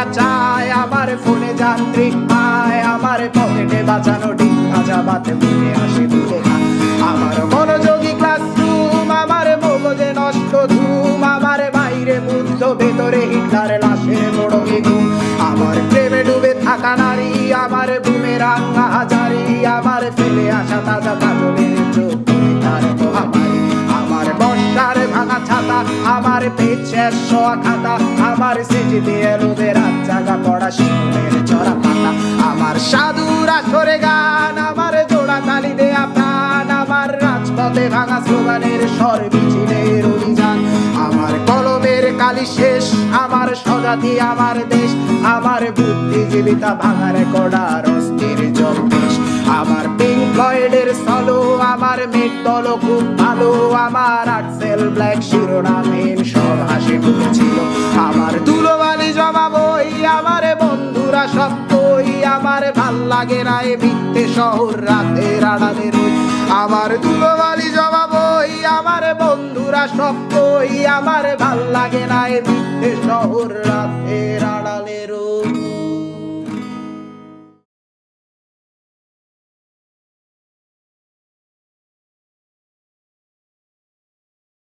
Nokia চায়, আমার ফোনে যান্ত্রিক পায়, আমার পকেটে বাঁচানো ডিম ভাজা ভাতে মুখে আসে ভুলে না। আমার মনোযোগী ক্লাসরুম, আমার মগজে নষ্ট ধুম, আমার বাইরে বুদ্ধ ভেতরে হিটলার লাশের মোড়কে ঘুম। আমার প্রেমে ডুবে থাকা নারী, আমার বুমেরাং হাজারি, আমার ফেলে আসা তাজা কাজলের চোখ তার মহামারী। আমার বর্ষার ভাঙা ছাতা, আমার পেট শেষ শোয়া খাতা, আমার স্মৃতিতে এলোদের রাত জাগা পড়া শিশুদের চড়া পাতা। আমার সাধুর আসরে গান, আমার জোড়া তালি দেয়া প্রাণ, আমার রাজপথে ভাঙা স্লোগানের স্বর মিছিলের অভিযান। আমার কলমের কালি শেষ, আমার স্বজাতি আমার দেশ, আমার বুদ্ধিজীবিতা ভাঙার কড়ার অস্থির জম্পেশ। আমার পিঙ্ক ফ্লয়েডের সলো, আমার মেট দল খুব ভালো, আমার আর্টসেল ব্ল্যাক শিরোনামহীন সব হাসি ফুটেছিল। আমার ধুলোবালি জমা বই, আমার বন্ধুরা সব কই, আমার ভাল লাগে না এ মিথ্যে শহর রাতের আড়ালে রই। আমার ধুলোবালি জমা বই, আমার বন্ধুরা সব কই, আমার ভাল লাগে না এ মিথ্যে শহর রাতের আড়ালে রই।